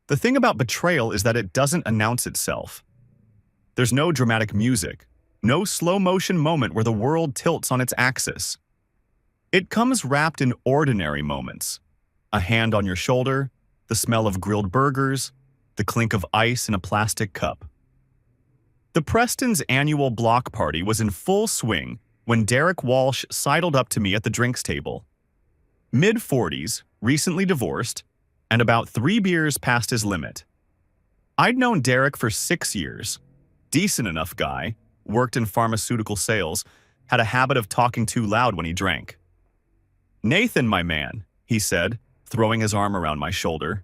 The thing about betrayal is that it doesn't announce itself. There's no dramatic music, no slow-motion moment where the world tilts on its axis. It comes wrapped in ordinary moments. A hand on your shoulder, the smell of grilled burgers, the clink of ice in a plastic cup. The Prestons' annual block party was in full swing when Derek Walsh sidled up to me at the drinks table. Mid-40s, recently divorced, and about 3 beers past his limit. I'd known Derek for 6 years. Decent enough guy, worked in pharmaceutical sales, had a habit of talking too loud when he drank. "Nathan, my man," he said, throwing his arm around my shoulder.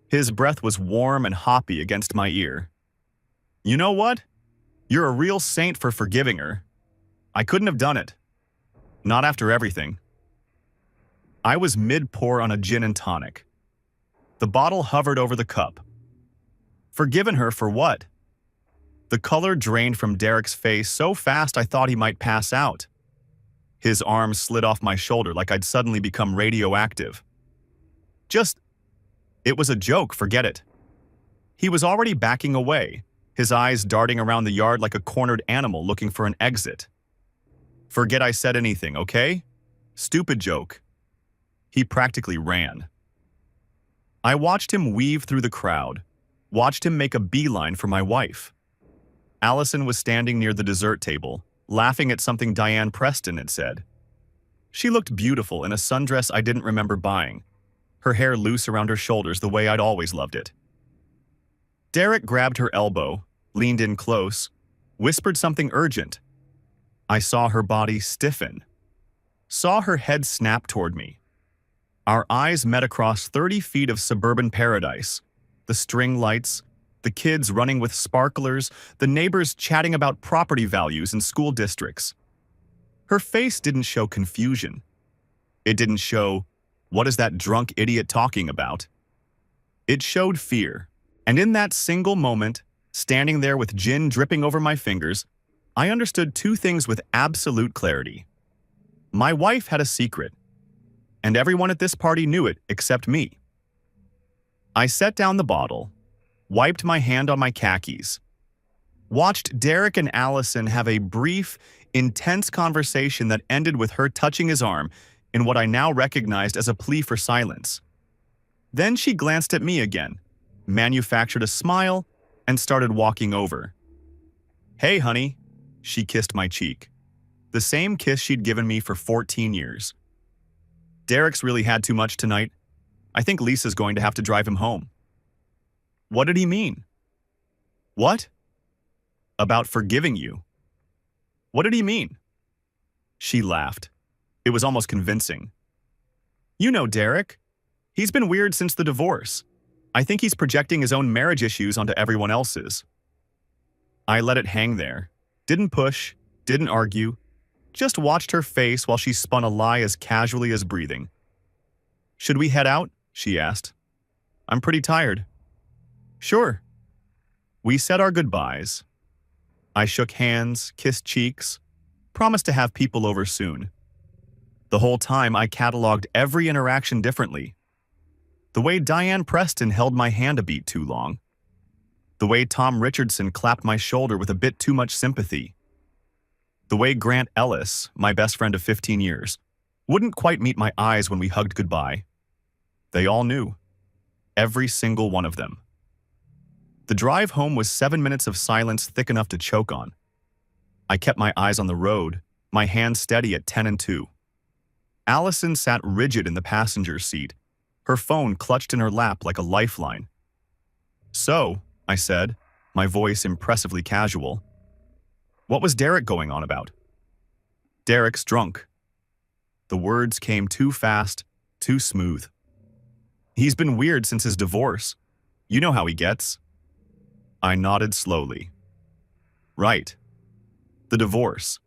His breath was warm and hoppy against my ear. "You know what? You're a real saint for forgiving her. I couldn't have done it. Not after everything." I was mid-pour on a gin and tonic. The bottle hovered over the cup. Forgiven her for what? The color drained from Derek's face so fast I thought he might pass out. His arm slid off my shoulder like I'd suddenly become radioactive. It was a joke, forget it. He was already backing away, his eyes darting around the yard like a cornered animal looking for an exit. "Forget I said anything, okay? Stupid joke." He practically ran. I watched him weave through the crowd, watched him make a beeline for my wife. Allison was standing near the dessert table, laughing at something Diane Preston had said. She looked beautiful in a sundress I didn't remember buying, her hair loose around her shoulders the way I'd always loved it. Derek grabbed her elbow, leaned in close, whispered something urgent. I saw her body stiffen, saw her head snap toward me. Our eyes met across 30 feet of suburban paradise, the string lights, the kids running with sparklers, the neighbors chatting about property values and school districts. Her face didn't show confusion. It didn't show, "What is that drunk idiot talking about?" It showed fear, and in that single moment, standing there with gin dripping over my fingers, I understood 2 things with absolute clarity. My wife had a secret, and everyone at this party knew it except me. I set down the bottle, wiped my hand on my khakis, watched Derek and Allison have a brief, intense conversation that ended with her touching his arm in what I now recognized as a plea for silence. Then she glanced at me again, manufactured a smile, and started walking over. "Hey, honey," she kissed my cheek, the same kiss she'd given me for 14 years. "Derek's really had too much tonight. I think Lisa's going to have to drive him home." "What did he mean?" "What?" "About forgiving you." "What did he mean?" She laughed. It was almost convincing. "You know Derek. He's been weird since the divorce. I think he's projecting his own marriage issues onto everyone else's." I let it hang there. Didn't push, didn't argue. Just watched her face while she spun a lie as casually as breathing. "Should we head out?" she asked. "I'm pretty tired." "Sure." We said our goodbyes. I shook hands, kissed cheeks, promised to have people over soon. The whole time I cataloged every interaction differently. The way Diane Preston held my hand a beat too long. The way Tom Richardson clapped my shoulder with a bit too much sympathy. The way Grant Ellis, my best friend of 15 years, wouldn't quite meet my eyes when we hugged goodbye. They all knew. Every single one of them. The drive home was 7 minutes of silence thick enough to choke on. I kept my eyes on the road, my hands steady at 10 and 2. Allison sat rigid in the passenger seat, her phone clutched in her lap like a lifeline. "So," I said, my voice impressively casual, "what was Derek going on about?" "Derek's drunk." The words came too fast, too smooth. "He's been weird since his divorce. You know how he gets." I nodded slowly. "Right. The divorce."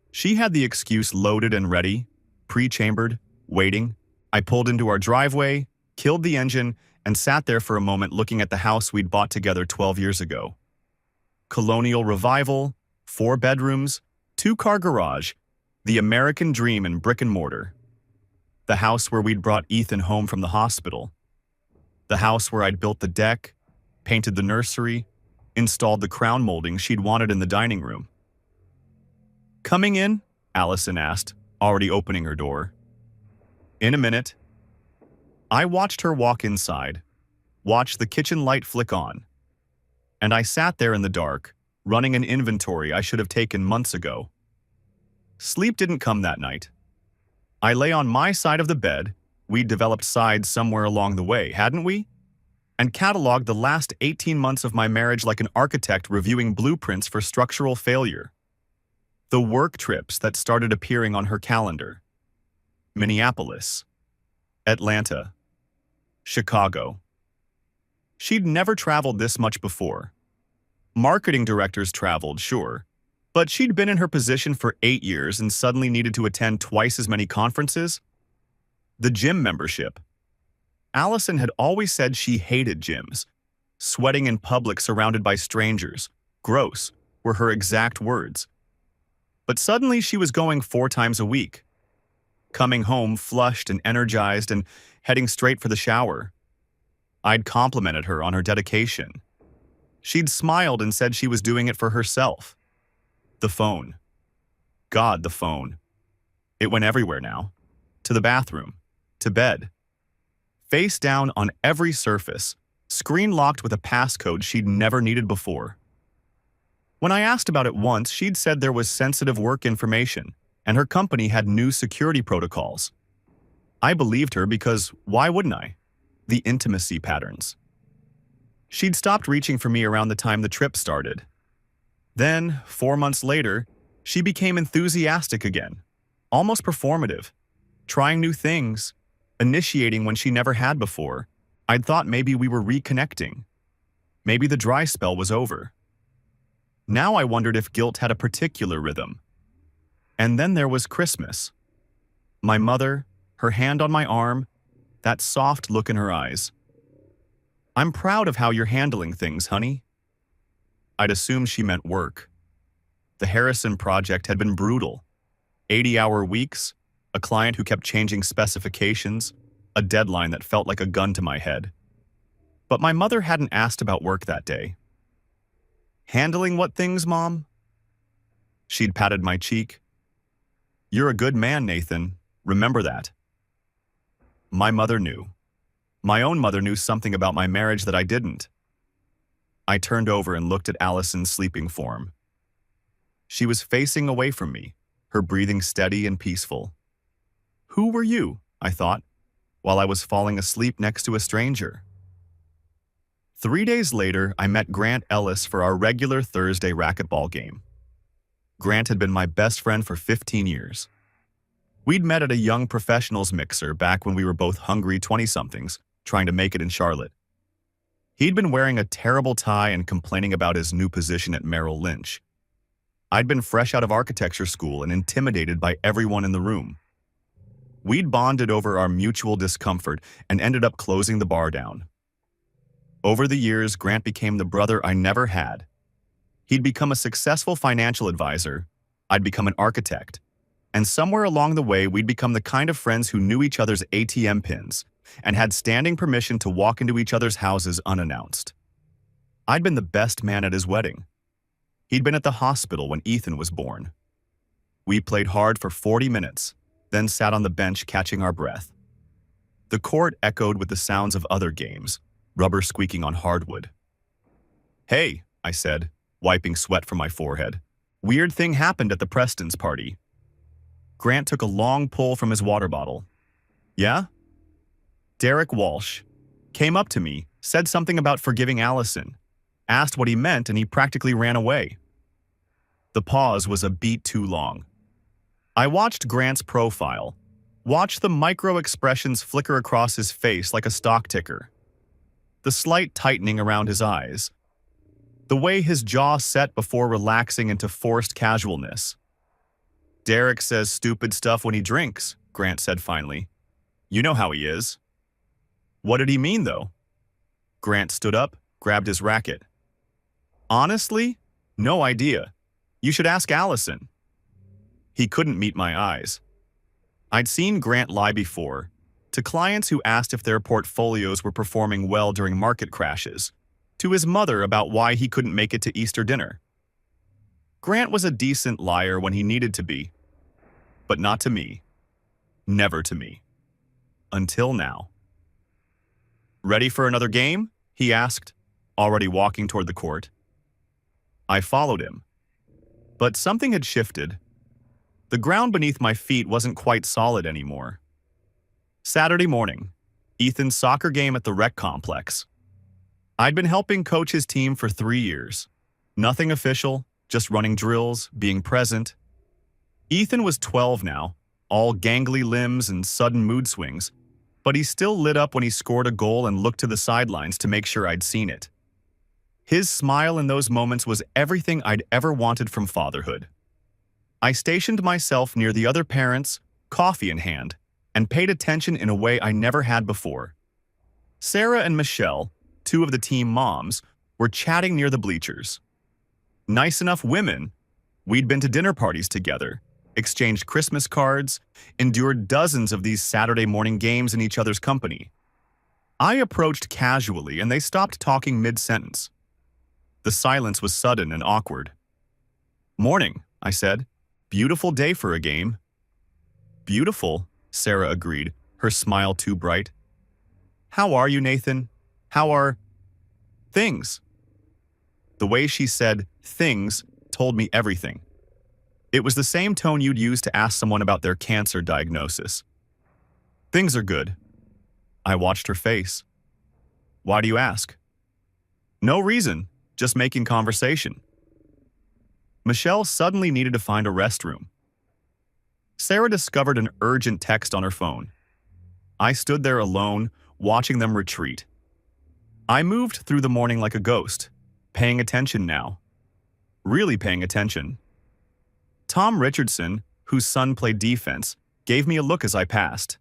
She had the excuse loaded and ready, pre-chambered, waiting. I pulled into our driveway, killed the engine, and sat there for a moment looking at the house we'd bought together 12 years ago. Colonial revival, 4 bedrooms, 2-car garage, the American dream in brick and mortar. The house where we'd brought Ethan home from the hospital. The house where I'd built the deck, painted the nursery, installed the crown molding she'd wanted in the dining room. "Coming in?" Allison asked, already opening her door. "In a minute." I watched her walk inside, watched the kitchen light flick on, and I sat there in the dark, running an inventory I should have taken months ago. Sleep didn't come that night. I lay on my side of the bed, we'd developed sides somewhere along the way, hadn't we? And cataloged the last 18 months of my marriage like an architect reviewing blueprints for structural failure. The work trips that started appearing on her calendar. Minneapolis, Atlanta, Chicago. She'd never traveled this much before. Marketing directors traveled, sure, but she'd been in her position for 8 years and suddenly needed to attend twice as many conferences. The gym membership. Allison had always said she hated gyms. Sweating in public surrounded by strangers. Gross, were her exact words. But suddenly she was going 4 times a week. Coming home flushed and energized and heading straight for the shower. I'd complimented her on her dedication. She'd smiled and said she was doing it for herself. The phone. God, the phone. It went everywhere now. To the bathroom. To bed. Face down on every surface, screen locked with a passcode she'd never needed before. When I asked about it once, she'd said there was sensitive work information, and her company had new security protocols. I believed her because why wouldn't I? The intimacy patterns. She'd stopped reaching for me around the time the trip started. Then, 4 months later, she became enthusiastic again, almost performative, trying new things, initiating when she never had before. I'd thought maybe we were reconnecting. Maybe the dry spell was over. Now I wondered if guilt had a particular rhythm. And then there was Christmas. My mother, her hand on my arm, that soft look in her eyes. "I'm proud of how you're handling things, honey." I'd assumed she meant work. The Harrison project had been brutal. 80-hour weeks, a client who kept changing specifications, a deadline that felt like a gun to my head. But my mother hadn't asked about work that day. "Handling what things, Mom?" She'd patted my cheek. "You're a good man, Nathan. Remember that." My mother knew. My own mother knew something about my marriage that I didn't. I turned over and looked at Allison's sleeping form. She was facing away from me, her breathing steady and peaceful. Who were you, I thought, while I was falling asleep next to a stranger? 3 days later, I met Grant Ellis for our regular Thursday racquetball game. Grant had been my best friend for 15 years. We'd met at a young professionals mixer back when we were both hungry 20-somethings, trying to make it in Charlotte. He'd been wearing a terrible tie and complaining about his new position at Merrill Lynch. I'd been fresh out of architecture school and intimidated by everyone in the room. We'd bonded over our mutual discomfort and ended up closing the bar down. Over the years, Grant became the brother I never had. He'd become a successful financial advisor, I'd become an architect, and somewhere along the way we'd become the kind of friends who knew each other's ATM pins and had standing permission to walk into each other's houses unannounced. I'd been the best man at his wedding. He'd been at the hospital when Ethan was born. We played hard for 40 minutes, then sat on the bench catching our breath. The court echoed with the sounds of other games, rubber squeaking on hardwood. "Hey," I said, wiping sweat from my forehead. "Weird thing happened at the Preston's party." Grant took a long pull from his water bottle. "Yeah?" Derek Walsh came up to me, said something about forgiving Allison, asked what he meant, and he practically ran away. The pause was a beat too long. I watched Grant's profile, watched the micro-expressions flicker across his face like a stock ticker. The slight tightening around his eyes. The way his jaw set before relaxing into forced casualness. "Derek says stupid stuff when he drinks," Grant said finally. "You know how he is." "What did he mean, though?" Grant stood up, grabbed his racket. "Honestly, no idea. You should ask Allison." He couldn't meet my eyes. I'd seen Grant lie before, to to clients who asked if their portfolios were performing well during market crashes, to his mother about why he couldn't make it to Easter dinner. Grant was a decent liar when he needed to be, but not to me. Never to me. Until now. "Ready for another game?" he asked, already walking toward the court. I followed him. But something had shifted. The ground beneath my feet wasn't quite solid anymore. Saturday morning, Ethan's soccer game at the rec complex. I'd been helping coach his team for 3 years. Nothing official, just running drills, being present. Ethan was 12 now, all gangly limbs and sudden mood swings, but he still lit up when he scored a goal and looked to the sidelines to make sure I'd seen it. His smile in those moments was everything I'd ever wanted from fatherhood. I stationed myself near the other parents, coffee in hand, and paid attention in a way I never had before. Sarah and Michelle, two of the team moms, were chatting near the bleachers. Nice enough women. We'd been to dinner parties together, exchanged Christmas cards, endured dozens of these Saturday morning games in each other's company. I approached casually and they stopped talking mid-sentence. The silence was sudden and awkward. "Morning," I said. "Beautiful day for a game." "Beautiful," Sarah agreed, her smile too bright. "How are you, Nathan? How are things?" The way she said things told me everything. It was the same tone you'd use to ask someone about their cancer diagnosis. "Things are good." I watched her face. "Why do you ask?" "No reason, just making conversation." Michelle suddenly needed to find a restroom. Sarah discovered an urgent text on her phone. I stood there alone, watching them retreat. I moved through the morning like a ghost, paying attention now. Really paying attention. Tom Richardson, whose son played defense, gave me a look as I passed.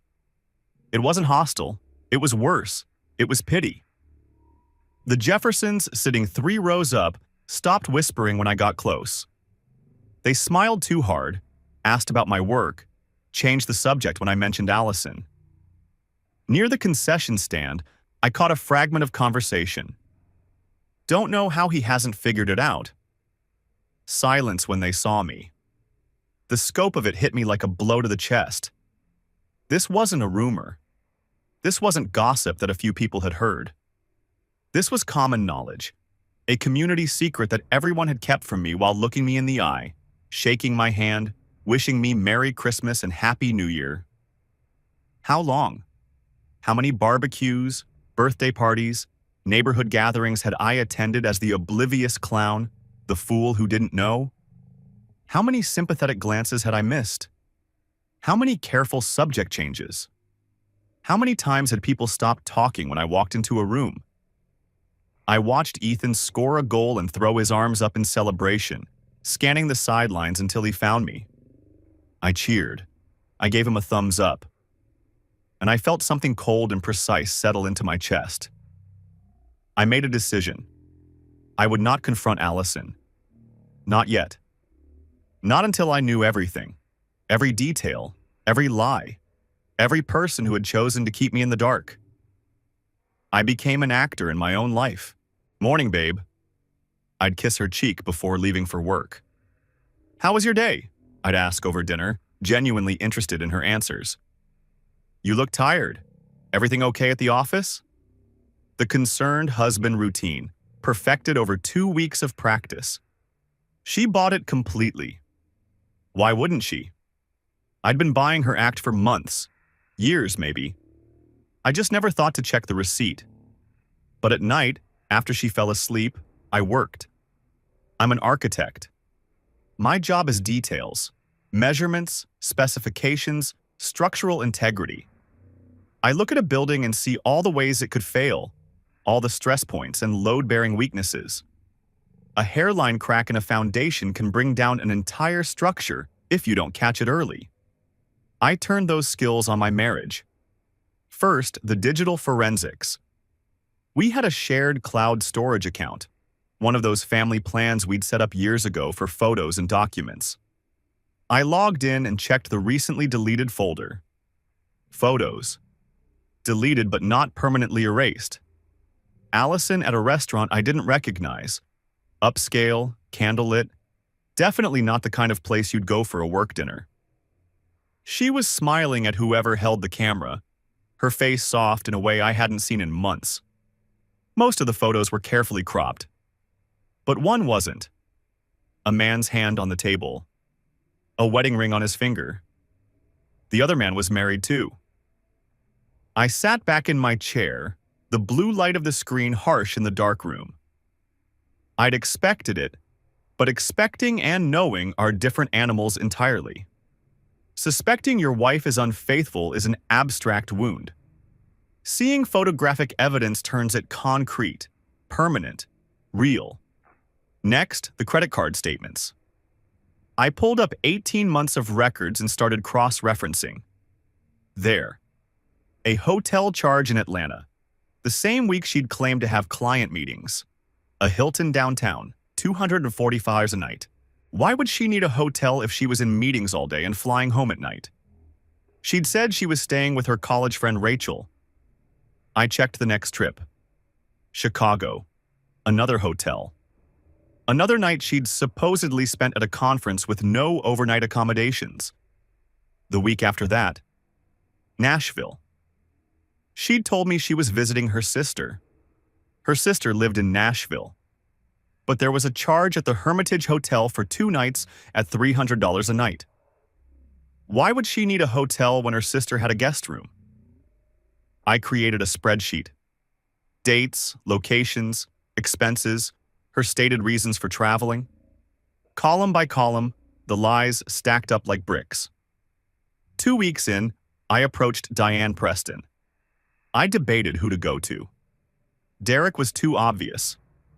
It wasn't hostile. It was worse. It was pity. The Jeffersons, sitting 3 rows up, stopped whispering when I got close. They smiled too hard, asked about my work, changed the subject when I mentioned Allison. Near the concession stand, I caught a fragment of conversation. "Don't know how he hasn't figured it out." Silence when they saw me. The scope of it hit me like a blow to the chest. This wasn't a rumor. This wasn't gossip that a few people had heard. This was common knowledge, a community secret that everyone had kept from me while looking me in the eye, shaking my hand, wishing me Merry Christmas and Happy New Year. How long? How many barbecues, birthday parties, neighborhood gatherings had I attended as the oblivious clown, the fool who didn't know? How many sympathetic glances had I missed? How many careful subject changes? How many times had people stopped talking when I walked into a room? I watched Ethan score a goal and throw his arms up in celebration, scanning the sidelines until he found me. I cheered. I gave him a thumbs up. And I felt something cold and precise settle into my chest. I made a decision. I would not confront Allison. Not yet. Not until I knew everything. Every detail, every lie, every person who had chosen to keep me in the dark. I became an actor in my own life. "Morning, babe." I'd kiss her cheek before leaving for work. "How was your day?" I'd ask over dinner, genuinely interested in her answers. "You look tired. Everything okay at the office?" The concerned husband routine, perfected over 2 weeks of practice. She bought it completely. Why wouldn't she? I'd been buying her act for months, years maybe. I just never thought to check the receipt. But at night, after she fell asleep, I worked. I'm an architect. My job is details, measurements, specifications, structural integrity. I look at a building and see all the ways it could fail, all the stress points and load-bearing weaknesses. A hairline crack in a foundation can bring down an entire structure if you don't catch it early. I turned those skills on my marriage. First, the digital forensics. We had a shared cloud storage account, one of those family plans we'd set up years ago for photos and documents. I logged in and checked the recently deleted folder. Photos. deleted but not permanently erased. Allison at a restaurant I didn't recognize. Upscale, candlelit, definitely not the kind of place you'd go for a work dinner. She was smiling at whoever held the camera, her face soft in a way I hadn't seen in months. Most of the photos were carefully cropped. But one wasn't. A man's hand on the table. A wedding ring on his finger. The other man was married too. I sat back in my chair, the blue light of the screen harsh in the dark room. I'd expected it, but expecting and knowing are different animals entirely. Suspecting your wife is unfaithful is an abstract wound. Seeing photographic evidence turns it concrete, permanent, real. Next, the credit card statements. I pulled up 18 months of records and started cross-referencing. There. A hotel charge in Atlanta. The same week she'd claimed to have client meetings. A Hilton downtown, $245 a night. Why would she need a hotel if she was in meetings all day and flying home at night? She'd said she was staying with her college friend Rachel. I checked the next trip. Chicago. Another hotel. Another night she'd supposedly spent at a conference with no overnight accommodations. The week after that, Nashville. She'd told me she was visiting her sister. Her sister lived in Nashville. But there was a charge at the Hermitage Hotel for 2 nights at $300 a night. Why would she need a hotel when her sister had a guest room? I created a spreadsheet. Dates, locations, expenses, her stated reasons for traveling. Column by column, the lies stacked up like bricks. 2 weeks in, I approached Diane Preston. I debated who to go to. Derek was too obvious.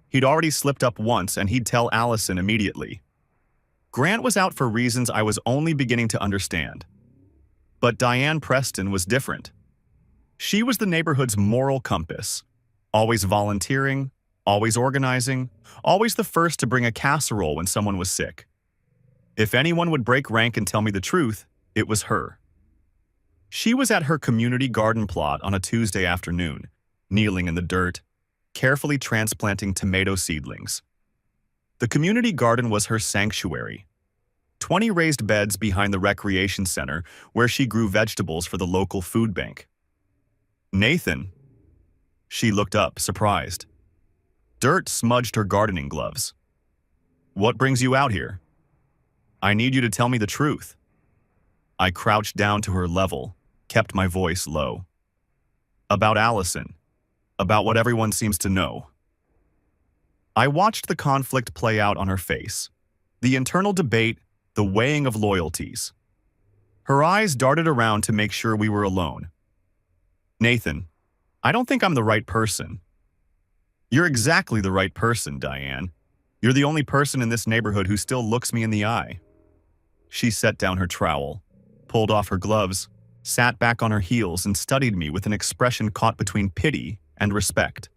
He'd already slipped up once and he'd tell Allison immediately. Grant was out for reasons I was only beginning to understand. But Diane Preston was different. She was the neighborhood's moral compass, always volunteering, always organizing, always the first to bring a casserole when someone was sick. If anyone would break rank and tell me the truth, it was her. She was at her community garden plot on a Tuesday afternoon, kneeling in the dirt, carefully transplanting tomato seedlings. The community garden was her sanctuary. 20 raised beds behind the recreation center where she grew vegetables for the local food bank. Nathan. She looked up, surprised. Dirt smudged her gardening gloves. What brings you out here? I need you to tell me the truth. I crouched down to her level, kept my voice low. About Allison. About what everyone seems to know. I watched the conflict play out on her face. The internal debate, the weighing of loyalties. Her eyes darted around to make sure we were alone. Nathan, I don't think I'm the right person. You're exactly the right person, Diane. You're the only person in this neighborhood who still looks me in the eye. She set down her trowel, pulled off her gloves, sat back on her heels and studied me with an expression caught between pity and respect.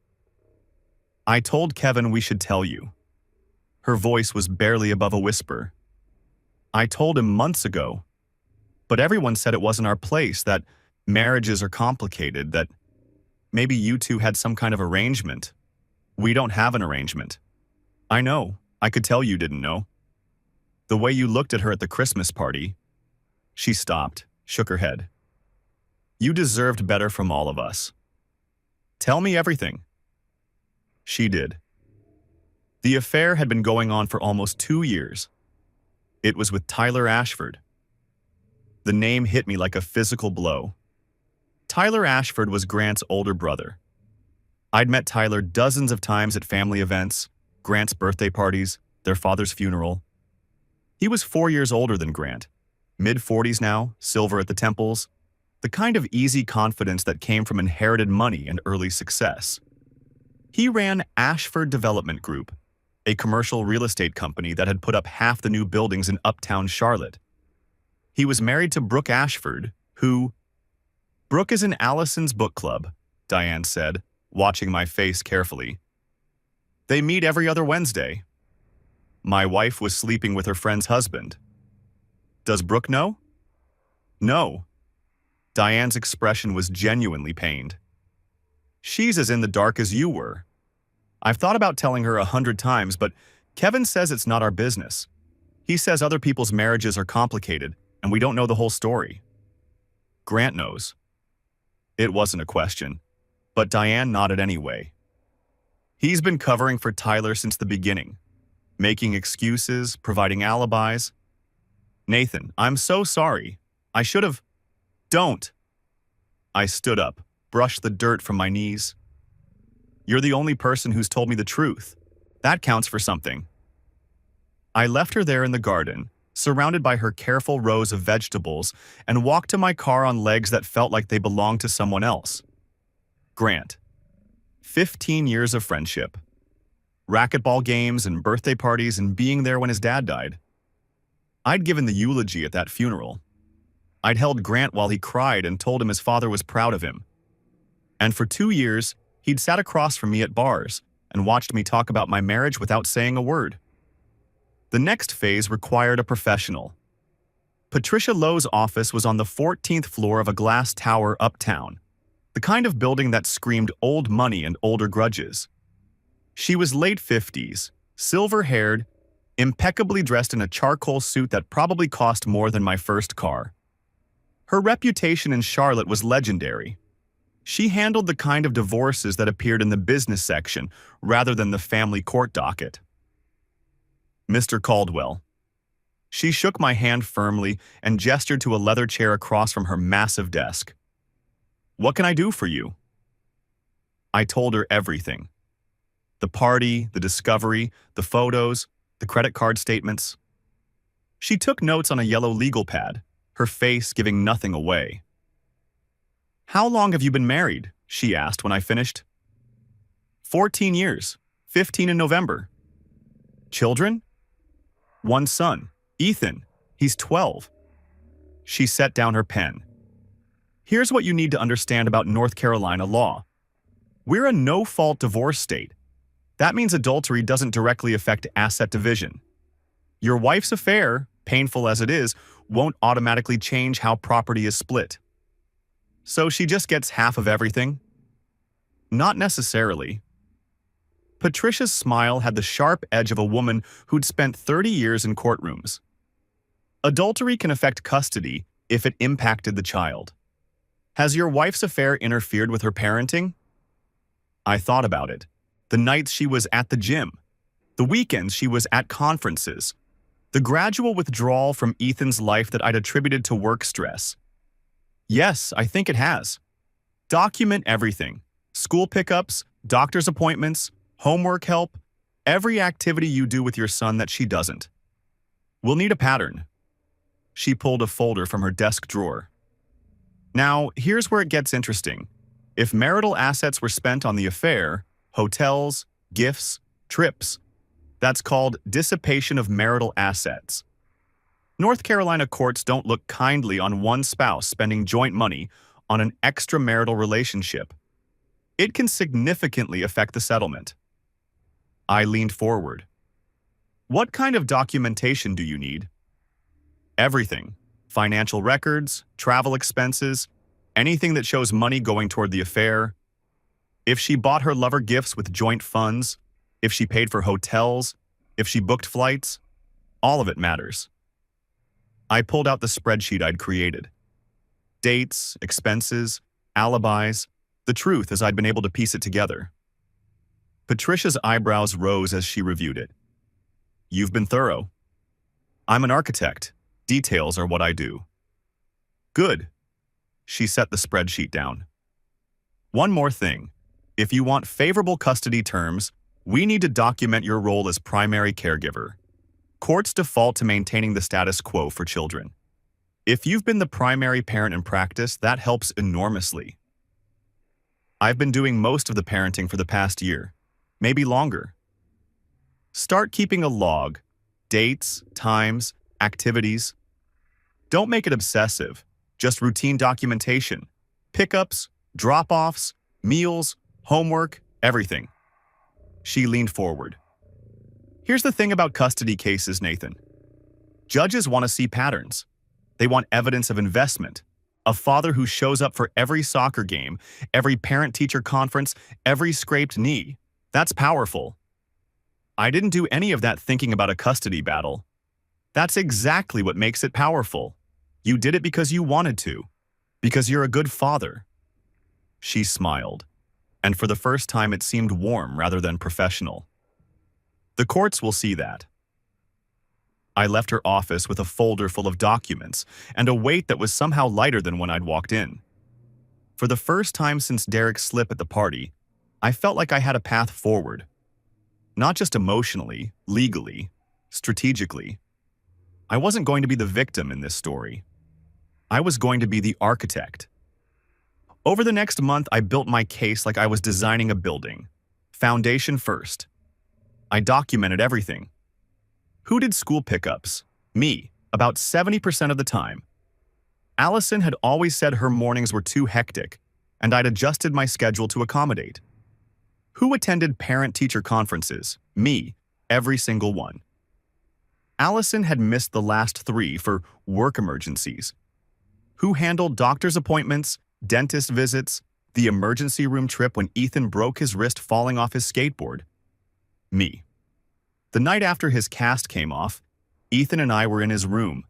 I told Kevin we should tell you. Her voice was barely above a whisper. I told him months ago, but everyone said it wasn't our place, that marriages are complicated, that maybe you two had some kind of arrangement. We don't have an arrangement. I know. I could tell you didn't know. The way you looked at her at the Christmas party. She stopped, shook her head. You deserved better from all of us. Tell me everything. She did. The affair had been going on for almost 2 years. It was with Tyler Ashford. The name hit me like a physical blow. Tyler Ashford was Grant's older brother. I'd met Tyler dozens of times at family events, Grant's birthday parties, their father's funeral. He was 4 years older than Grant, mid-40s now, silver at the temples, the kind of easy confidence that came from inherited money and early success. He ran Ashford Development Group, a commercial real estate company that had put up half the new buildings in uptown Charlotte. He was married to Brooke Ashford, who... Brooke is in Allison's book club, Diane said, watching my face carefully. They meet every other Wednesday. My wife was sleeping with her friend's husband. Does Brooke know? No. Diane's expression was genuinely pained. She's as in the dark as you were. I've thought about telling her 100 times, but Kevin says it's not our business. He says other people's marriages are complicated, and we don't know the whole story. Grant knows. It wasn't a question, but Diane nodded anyway. He's been covering for Tyler since the beginning, making excuses, providing alibis. Nathan, I'm so sorry. I should have... Don't. I stood up, brushed the dirt from my knees. You're the only person who's told me the truth. That counts for something. I left her there in the garden, surrounded by her careful rows of vegetables, and walked to my car on legs that felt like they belonged to someone else. Grant. 15 years of friendship. Racquetball games and birthday parties and being there when his dad died. I'd given the eulogy at that funeral. I'd held Grant while he cried and told him his father was proud of him. And for 2 years, he'd sat across from me at bars and watched me talk about my marriage without saying a word. The next phase required a professional. Patricia Lowe's office was on the 14th floor of a glass tower uptown, the kind of building that screamed old money and older grudges. She was late 50s, silver-haired, impeccably dressed in a charcoal suit that probably cost more than my first car. Her reputation in Charlotte was legendary. She handled the kind of divorces that appeared in the business section rather than the family court docket. Mr. Caldwell. She shook my hand firmly and gestured to a leather chair across from her massive desk. What can I do for you? I told her everything. The party, the discovery, the photos, the credit card statements. She took notes on a yellow legal pad, her face giving nothing away. How long have you been married? She asked when I finished. 14 years, 15 in November. Children? One son, Ethan. He's 12. She set down her pen. Here's what you need to understand about North Carolina law. We're a no-fault divorce state. That means adultery doesn't directly affect asset division. Your wife's affair, painful as it is, won't automatically change how property is split. So she just gets half of everything? Not necessarily. Patricia's smile had the sharp edge of a woman who'd spent 30 years in courtrooms. Adultery can affect custody if it impacted the child. Has your wife's affair interfered with her parenting? I thought about it. The nights she was at the gym, the weekends she was at conferences, the gradual withdrawal from Ethan's life that I'd attributed to work stress. Yes, I think it has. Document everything. School pickups, doctor's appointments, homework help, every activity you do with your son that she doesn't. We'll need a pattern. She pulled a folder from her desk drawer. Now, here's where it gets interesting. If marital assets were spent on the affair, hotels, gifts, trips, that's called dissipation of marital assets. North Carolina courts don't look kindly on one spouse spending joint money on an extramarital relationship. It can significantly affect the settlement. I leaned forward. What kind of documentation do you need? Everything. Financial records, travel expenses, anything that shows money going toward the affair. If she bought her lover gifts with joint funds, if she paid for hotels, if she booked flights, all of it matters. I pulled out the spreadsheet I'd created. Dates, expenses, alibis, the truth as I'd been able to piece it together. Patricia's eyebrows rose as she reviewed it. You've been thorough. I'm an architect. Details are what I do. Good. She set the spreadsheet down. One more thing. If you want favorable custody terms, we need to document your role as primary caregiver. Courts default to maintaining the status quo for children. If you've been the primary parent in practice, that helps enormously. I've been doing most of the parenting for the past year, maybe longer. Start keeping a log, dates, times, activities. Don't make it obsessive, just routine documentation, pickups, drop-offs, meals, homework, everything. She leaned forward. Here's the thing about custody cases, Nathan. Judges want to see patterns. They want evidence of investment, A father who shows up for every soccer game, every parent-teacher conference, every scraped knee. That's powerful. I didn't do any of that thinking about a custody battle. That's exactly what makes it powerful. You did it because you wanted to, because you're a good father. She smiled, and for the first time it seemed warm rather than professional. The courts will see that. I left her office with a folder full of documents and a weight that was somehow lighter than when I'd walked in. For the first time since Derek's slip at the party, I felt like I had a path forward. Not just emotionally, legally, strategically. I wasn't going to be the victim in this story. I was going to be the architect. Over the next month, I built my case like I was designing a building. Foundation first. I documented everything. Who did school pickups? Me, about 70% of the time. Allison had always said her mornings were too hectic, and I'd adjusted my schedule to accommodate. Who attended parent-teacher conferences? Me, every single one. Allison had missed the last 3 for work emergencies. Who handled doctor's appointments, dentist visits, the emergency room trip when Ethan broke his wrist falling off his skateboard? Me. The night after his cast came off, Ethan and I were in his room,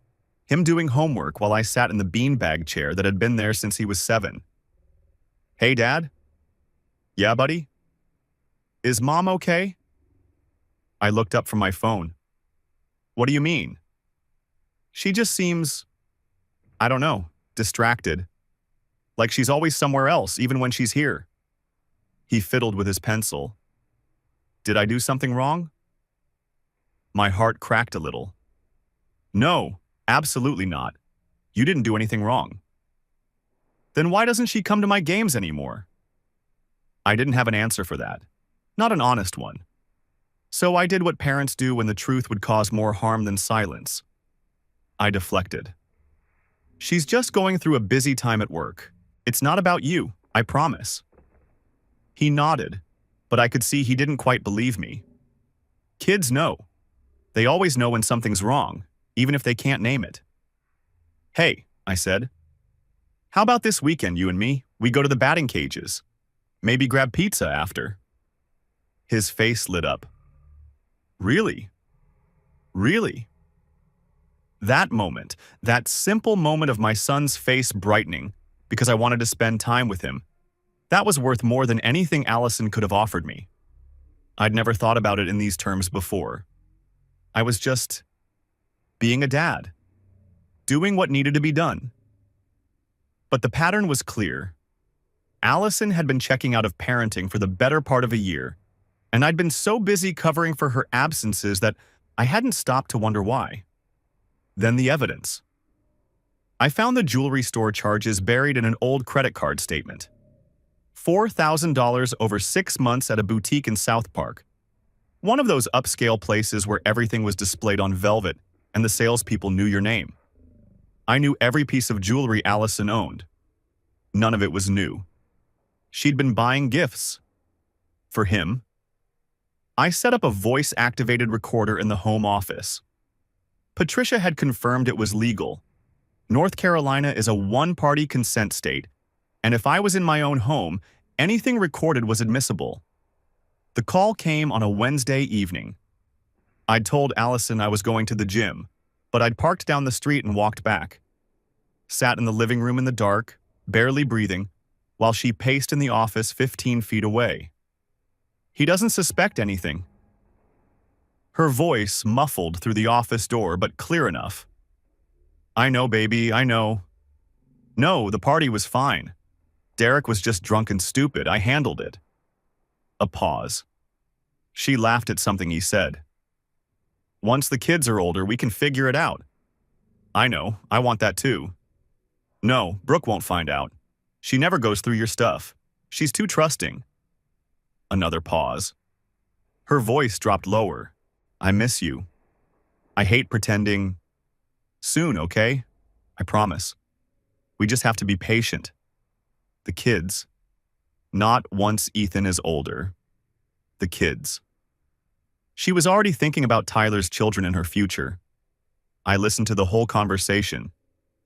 him doing homework while I sat in the beanbag chair that had been there since he was 7. Hey, Dad? Yeah, buddy? Is Mom okay? I looked up from my phone. What do you mean? She just seems, I don't know, distracted. Like she's always somewhere else, even when she's here. He fiddled with his pencil. Did I do something wrong? My heart cracked a little. No, absolutely not. You didn't do anything wrong. Then why doesn't she come to my games anymore? I didn't have an answer for that. Not an honest one. So I did what parents do when the truth would cause more harm than silence. I deflected. She's just going through a busy time at work. It's not about you, I promise. He nodded, but I could see he didn't quite believe me. Kids know. They always know when something's wrong, even if they can't name it. Hey, I said. How about this weekend, you and me? We go to the batting cages. Maybe grab pizza after. His face lit up. Really? Really? That moment, that simple moment of my son's face brightening because I wanted to spend time with him, that was worth more than anything Allison could have offered me. I'd never thought about it in these terms before. I was just being a dad, doing what needed to be done. But the pattern was clear. Allison had been checking out of parenting for the better part of a year, and I'd been so busy covering for her absences that I hadn't stopped to wonder why. Then the evidence. I found the jewelry store charges buried in an old credit card statement. $4,000 over 6 months at a boutique in South Park. One of those upscale places where everything was displayed on velvet and the salespeople knew your name. I knew every piece of jewelry Allison owned. None of it was new. She'd been buying gifts. For him. I set up a voice-activated recorder in the home office. Patricia had confirmed it was legal. North Carolina is a one-party consent state, and if I was in my own home, anything recorded was admissible. The call came on a Wednesday evening. I'd told Allison I was going to the gym, but I'd parked down the street and walked back. Sat in the living room in the dark, barely breathing, while she paced in the office 15 feet away. He doesn't suspect anything. Her voice muffled through the office door, but clear enough. I know, baby, I know. No, the party was fine. Derek was just drunk and stupid. I handled it. A pause. She laughed at something he said. Once the kids are older, we can figure it out. I know, I want that too. No, Brooke won't find out. She never goes through your stuff. She's too trusting. Another pause. Her voice dropped lower. I miss you. I hate pretending. Soon, okay? I promise. We just have to be patient. The kids. Not once Ethan is older. The kids. She was already thinking about Tyler's children and her future. I listened to the whole conversation.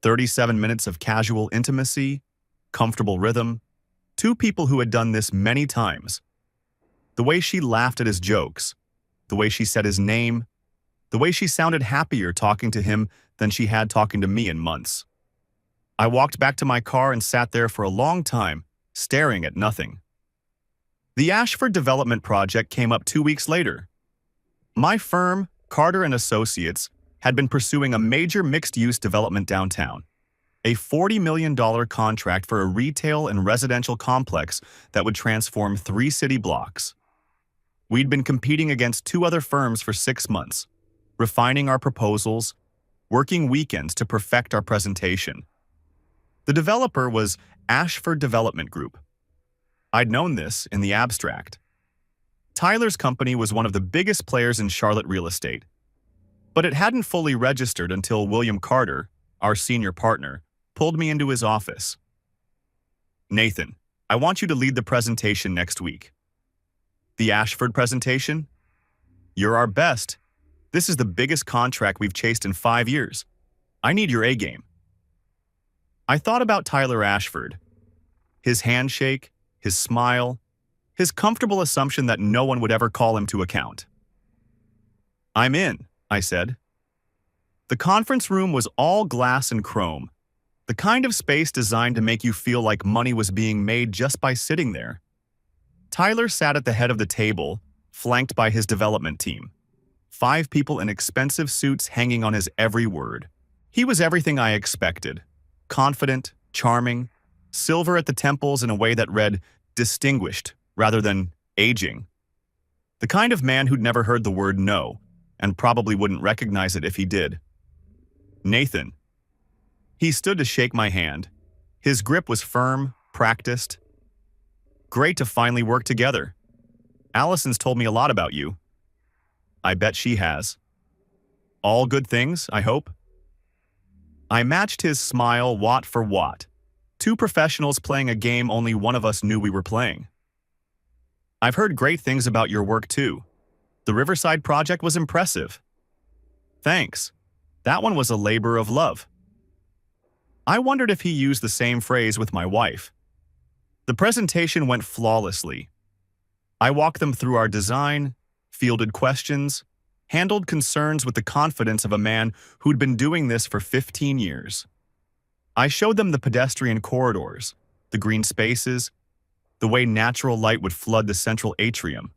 37 minutes of casual intimacy, comfortable rhythm, two people who had done this many times. The way she laughed at his jokes, the way she said his name, the way she sounded happier talking to him than she had talking to me in months. I walked back to my car and sat there for a long time, staring at nothing. The Ashford development project came up 2 weeks later. My firm, Carter & Associates, had been pursuing a major mixed-use development downtown, a $40 million contract for a retail and residential complex that would transform 3 city blocks. We'd been competing against 2 other firms for 6 months, refining our proposals, working weekends to perfect our presentation. The developer was Ashford Development Group. I'd known this in the abstract. Tyler's company was one of the biggest players in Charlotte real estate, but it hadn't fully registered until William Carter, our senior partner, pulled me into his office. "Nathan, I want you to lead the presentation next week." "The Ashford presentation?" "You're our best. This is the biggest contract we've chased in 5 years. I need your A-game." I thought about Tyler Ashford. His handshake, his smile, his comfortable assumption that no one would ever call him to account. "I'm in," I said. The conference room was all glass and chrome, the kind of space designed to make you feel like money was being made just by sitting there. Tyler sat at the head of the table, flanked by his development team. 5 people in expensive suits hanging on his every word. He was everything I expected. Confident, charming, silver at the temples in a way that read distinguished rather than aging. The kind of man who'd never heard the word no, and probably wouldn't recognize it if he did. "Nathan." He stood to shake my hand. His grip was firm, practiced. "Great to finally work together. Allison's told me a lot about you." "I bet she has." "All good things, I hope?" I matched his smile watt for watt. 2 professionals playing a game only one of us knew we were playing. "I've heard great things about your work too. The Riverside project was impressive." "Thanks. That one was a labor of love." I wondered if he used the same phrase with my wife. The presentation went flawlessly. I walked them through our design, fielded questions, handled concerns with the confidence of a man who'd been doing this for 15 years. I showed them the pedestrian corridors, the green spaces, the way natural light would flood the central atrium.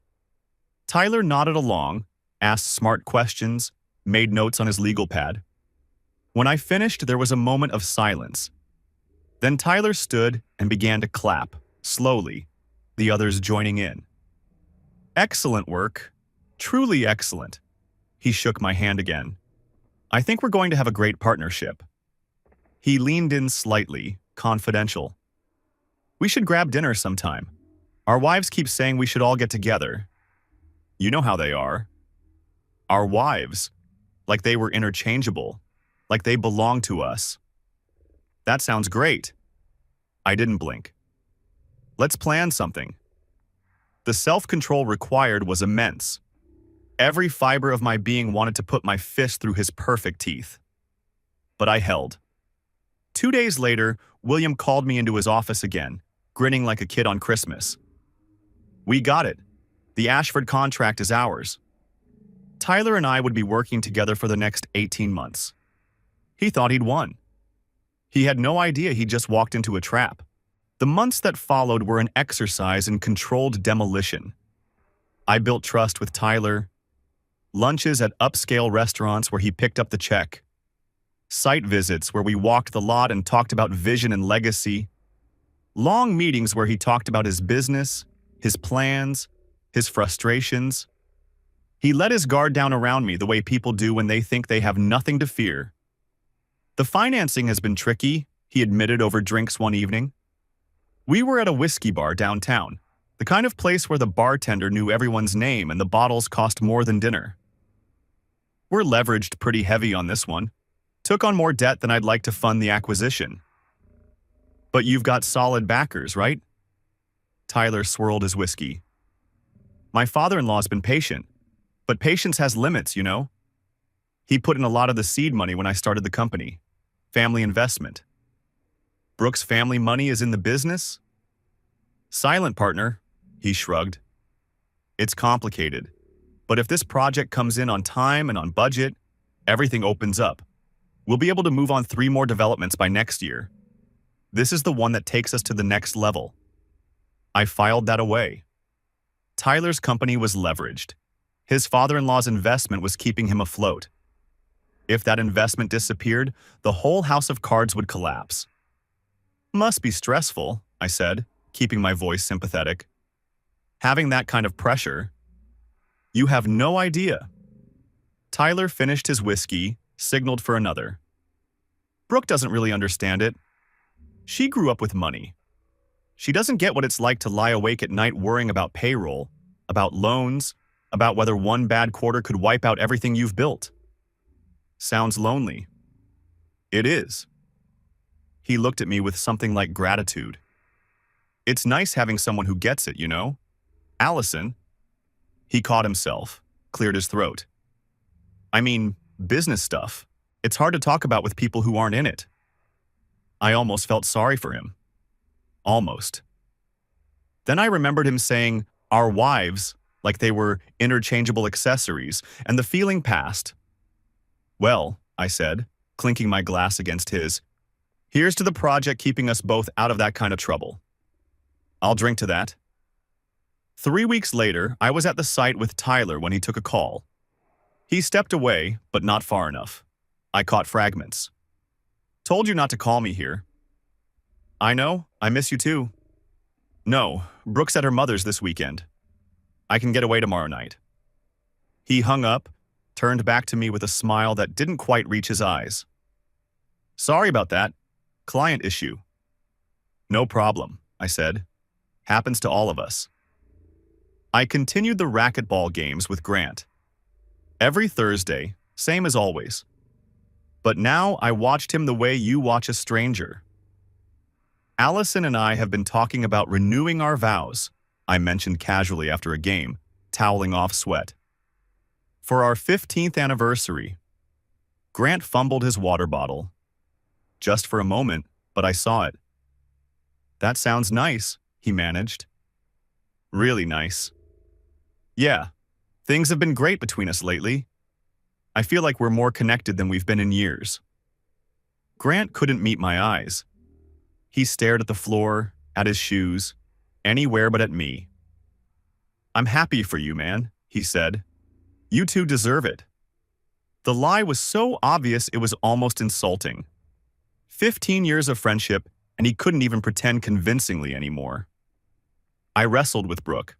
Tyler nodded along, asked smart questions, made notes on his legal pad. When I finished, there was a moment of silence. Then Tyler stood and began to clap, slowly, the others joining in. "Excellent work. Truly excellent." He shook my hand again. "I think we're going to have a great partnership." He leaned in slightly, confidential. "We should grab dinner sometime. Our wives keep saying we should all get together. You know how they are. Our wives. Like they were interchangeable. Like they belong to us." "That sounds great." I didn't blink. "Let's plan something." The self-control required was immense. Every fiber of my being wanted to put my fist through his perfect teeth. But I held. 2 days later, William called me into his office again, grinning like a kid on Christmas. "We got it. The Ashford contract is ours." Tyler and I would be working together for the next 18 months. He thought he'd won. He had no idea he'd just walked into a trap. The months that followed were an exercise in controlled demolition. I built trust with Tyler. Lunches at upscale restaurants where he picked up the check. Site visits where we walked the lot and talked about vision and legacy. Long meetings where he talked about his business, his plans, his frustrations. He let his guard down around me the way people do when they think they have nothing to fear. "The financing has been tricky," he admitted over drinks one evening. We were at a whiskey bar downtown, the kind of place where the bartender knew everyone's name and the bottles cost more than dinner. "We're leveraged pretty heavy on this one. Took on more debt than I'd like to fund the acquisition." "But you've got solid backers, right?" Tyler swirled his whiskey. "My father-in-law's been patient, but patience has limits, you know. He put in a lot of the seed money when I started the company. Family investment. Brooke's family money is in the business? Silent partner, he shrugged. It's complicated, but if this project comes in on time and on budget, everything opens up. We'll be able to move on 3 more developments by next year. This is the one that takes us to the next level. I filed that away. Tyler's company was leveraged. His father-in-law's investment was keeping him afloat. If that investment disappeared, the whole house of cards would collapse. Must be stressful, I said, keeping my voice sympathetic. Having that kind of pressure. You have no idea. Tyler finished his whiskey, signaled for another. Brooke doesn't really understand it. She grew up with money. She doesn't get what it's like to lie awake at night worrying about payroll, about loans, about whether one bad quarter could wipe out everything you've built. Sounds lonely. It is. He looked at me with something like gratitude. It's nice having someone who gets it, you know? Allison. He caught himself, cleared his throat. I mean, business stuff. It's hard to talk about with people who aren't in it. I almost felt sorry for him. Almost. Then I remembered him saying, our wives, like they were interchangeable accessories, and the feeling passed. Well, I said, clinking my glass against his, here's to the project keeping us both out of that kind of trouble. I'll drink to that. 3 weeks later, I was at the site with Tyler when he took a call. He stepped away, but not far enough. I caught fragments. Told you not to call me here. I know, I miss you too. No, Brooke's at her mother's this weekend. I can get away tomorrow night. He hung up, turned back to me with a smile that didn't quite reach his eyes. Sorry about that. Client issue. No problem, I said. Happens to all of us. I continued the racquetball games with Grant. Every Thursday, same as always. But now I watched him the way you watch a stranger. Allison and I have been talking about renewing our vows, I mentioned casually after a game, toweling off sweat. For our 15th anniversary. Grant fumbled his water bottle. Just for a moment, but I saw it. That sounds nice, he managed. Really nice. Yeah, things have been great between us lately. I feel like we're more connected than we've been in years. Grant couldn't meet my eyes. He stared at the floor, at his shoes, anywhere but at me. I'm happy for you, man, he said. You two deserve it. The lie was so obvious it was almost insulting. 15 years of friendship, and he couldn't even pretend convincingly anymore. I wrestled with Brooke.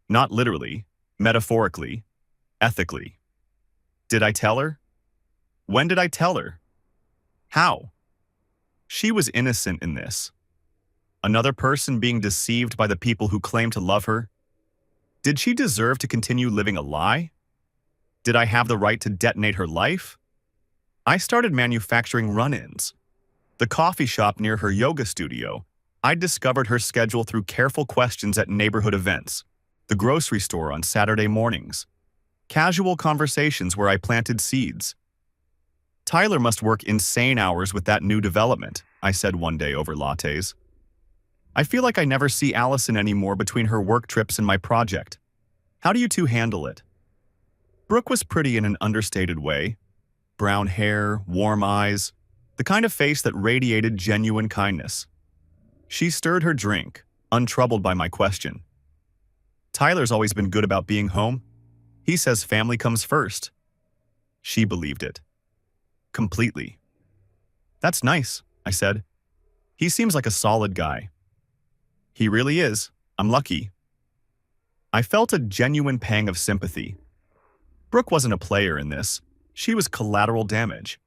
Not literally, metaphorically, ethically. Did I tell her? When did I tell her? How? She was innocent in this. Another person being deceived by the people who claim to love her? Did she deserve to continue living a lie? Did I have the right to detonate her life? I started manufacturing run-ins. The coffee shop near her yoga studio. I discovered her schedule through careful questions at neighborhood events. The grocery store on Saturday mornings. Casual conversations where I planted seeds. Tyler must work insane hours with that new development, I said one day over lattes. I feel like I never see Allison anymore between her work trips and my project. How do you two handle it? Brooke was pretty in an understated way. Brown hair, warm eyes, the kind of face that radiated genuine kindness. She stirred her drink, untroubled by my question. Tyler's always been good about being home. He says family comes first. She believed it. Completely. That's nice, I said. He seems like a solid guy. He really is. I'm lucky. I felt a genuine pang of sympathy. Brooke wasn't a player in this. She was collateral damage.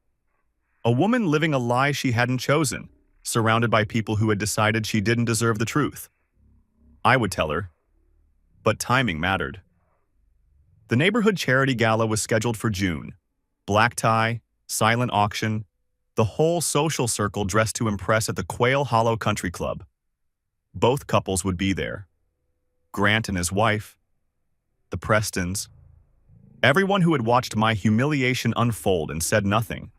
A woman living a lie she hadn't chosen, surrounded by people who had decided she didn't deserve the truth. I would tell her. But timing mattered. The neighborhood charity gala was scheduled for June. Black tie, silent auction, the whole social circle dressed to impress at the Quail Hollow Country Club. Both couples would be there. Grant and his wife, the Prestons, everyone who had watched my humiliation unfold and said nothing.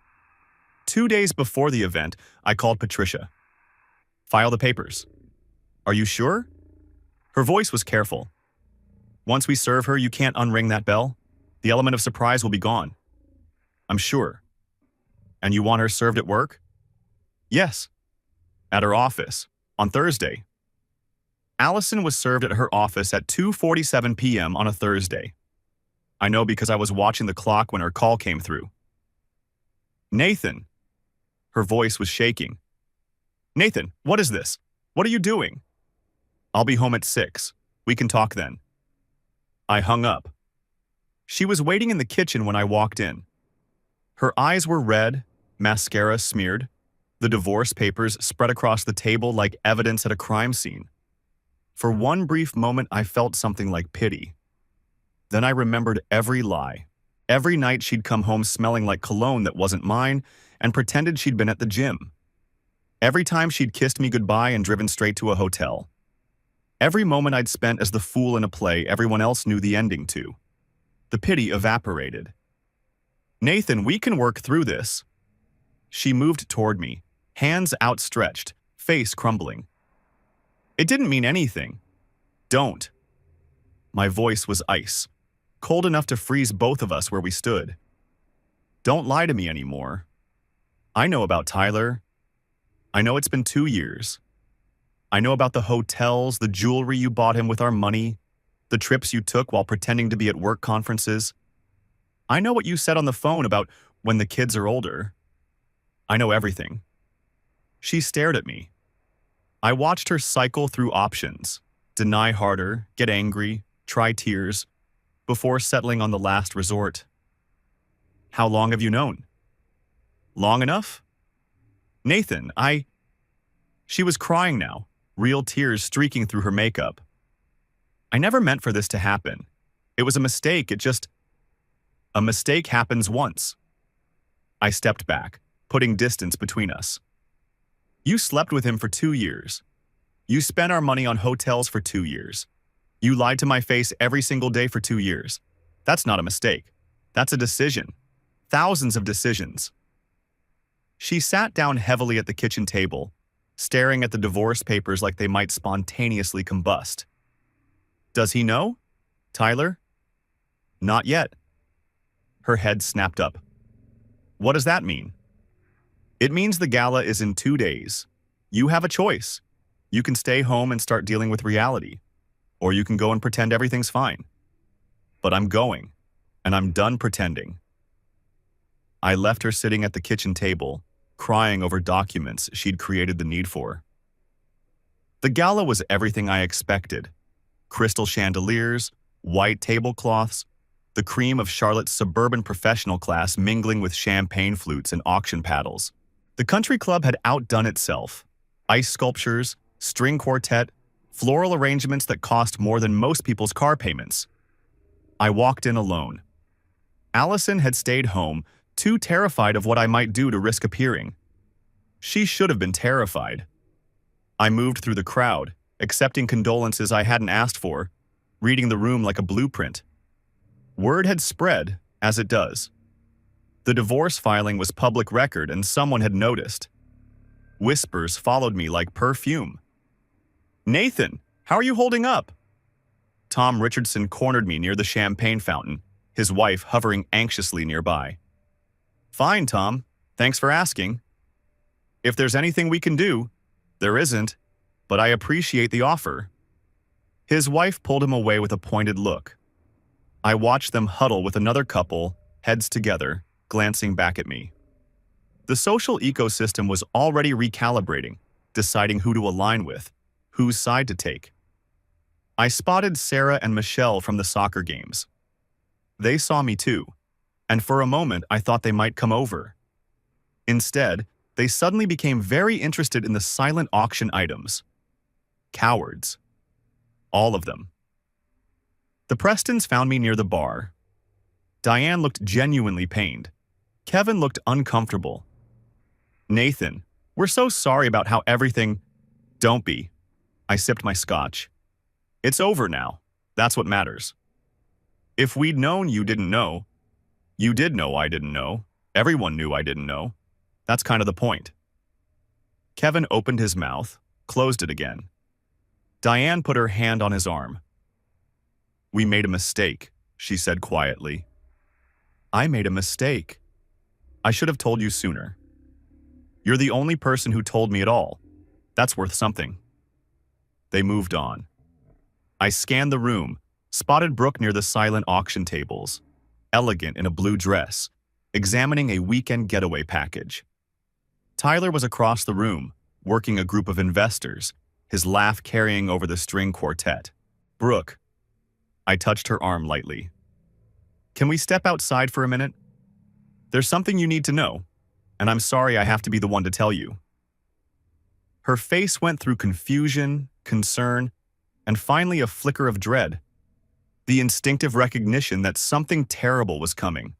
2 days before the event, I called Patricia. File the papers. Are you sure? Her voice was careful. Once we serve her, you can't unring that bell. The element of surprise will be gone. I'm sure. And you want her served at work? Yes. At her office, on Thursday. Allison was served at her office at 2:47 p.m. on a Thursday. I know because I was watching the clock when her call came through. Nathan. Her voice was shaking. Nathan, what is this? What are you doing? I'll be home at 6. We can talk then. I hung up. She was waiting in the kitchen when I walked in. Her eyes were red, mascara smeared, the divorce papers spread across the table like evidence at a crime scene. For one brief moment, I felt something like pity. Then I remembered every lie. Every night she'd come home smelling like cologne that wasn't mine and pretended she'd been at the gym. Every time she'd kissed me goodbye and driven straight to a hotel. Every moment I'd spent as the fool in a play everyone else knew the ending to. The pity evaporated. Nathan, we can work through this. She moved toward me, hands outstretched, face crumbling. It didn't mean anything. Don't. My voice was ice, cold enough to freeze both of us where we stood. Don't lie to me anymore. I know about Tyler. I know it's been 2 years. I know about the hotels, the jewelry you bought him with our money, the trips you took while pretending to be at work conferences. I know what you said on the phone about when the kids are older. I know everything. She stared at me. I watched her cycle through options, deny harder, get angry, try tears, before settling on the last resort. How long have you known? Long enough? Nathan, She was crying now, real tears streaking through her makeup. I never meant for this to happen. It was a mistake, A mistake happens once. I stepped back, putting distance between us. You slept with him for 2 years. You spent our money on hotels for 2 years. You lied to my face every single day for 2 years. That's not a mistake. That's a decision. Thousands of decisions. She sat down heavily at the kitchen table, staring at the divorce papers like they might spontaneously combust. Does he know? Tyler? Not yet. Her head snapped up. What does that mean? It means the gala is in 2 days. You have a choice. You can stay home and start dealing with reality, or you can go and pretend everything's fine. But I'm going, and I'm done pretending. I left her sitting at the kitchen table, crying over documents she'd created the need for. The gala was everything I expected. Crystal chandeliers, white tablecloths, the cream of Charlotte's suburban professional class mingling with champagne flutes and auction paddles. The country club had outdone itself. Ice sculptures, string quartet, floral arrangements that cost more than most people's car payments. I walked in alone. Allison had stayed home, too terrified of what I might do to risk appearing. She should have been terrified. I moved through the crowd, accepting condolences I hadn't asked for, reading the room like a blueprint. Word had spread, as it does. The divorce filing was public record and someone had noticed. Whispers followed me like perfume. Nathan, how are you holding up? Tom Richardson cornered me near the champagne fountain, his wife hovering anxiously nearby. Fine, Tom. Thanks for asking. If there's anything we can do, there isn't, but I appreciate the offer. His wife pulled him away with a pointed look. I watched them huddle with another couple, heads together, glancing back at me. The social ecosystem was already recalibrating, deciding who to align with, whose side to take. I spotted Sarah and Michelle from the soccer games. They saw me too, and for a moment I thought they might come over. Instead, they suddenly became very interested in the silent auction items. Cowards. All of them. The Prestons found me near the bar. Diane looked genuinely pained. Kevin looked uncomfortable. Nathan, we're so sorry about how everything... Don't be. I sipped my scotch. It's over now. That's what matters. If we'd known you didn't know, you did know I didn't know, everyone knew I didn't know, That's kind of the point. Kevin opened his mouth, closed it again. Diane put her hand on his arm. "We made a mistake," she said quietly. "I made a mistake. I should have told you sooner. You're the only person who told me at all. That's worth something." They moved on. I scanned the room, spotted Brooke near the silent auction tables, elegant in a blue dress, examining a weekend getaway package. Tyler was across the room, working a group of investors, his laugh carrying over the string quartet. "Brooke." I touched her arm lightly. "Can we step outside for a minute? There's something you need to know, and I'm sorry I have to be the one to tell you." Her face went through confusion, concern, and finally a flicker of dread, the instinctive recognition that something terrible was coming.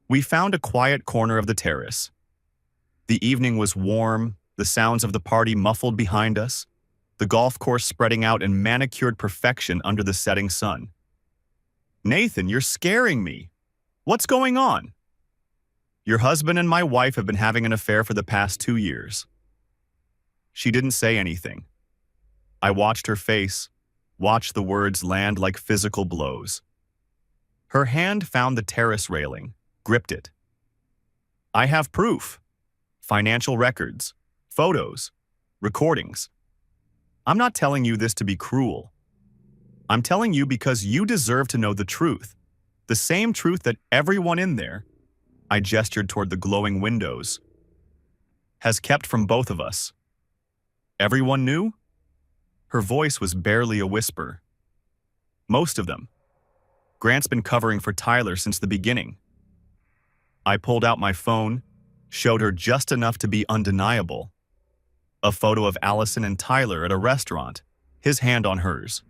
We found a quiet corner of the terrace. The evening was warm, the sounds of the party muffled behind us, the golf course spreading out in manicured perfection under the setting sun. "Nathan, you're scaring me. What's going on?" "Your husband and my wife have been having an affair for the past 2 years." She didn't say anything. I watched her face, watched the words land like physical blows. Her hand found the terrace railing, gripped it. "I have proof. Financial records, photos, recordings. I'm not telling you this to be cruel. I'm telling you because you deserve to know the truth. The same truth that everyone in there," I gestured toward the glowing windows, "has kept from both of us." "Everyone knew?" Her voice was barely a whisper. "Most of them. Grant's been covering for Tyler since the beginning." I pulled out my phone, showed her just enough to be undeniable. A photo of Allison and Tyler at a restaurant, his hand on hers.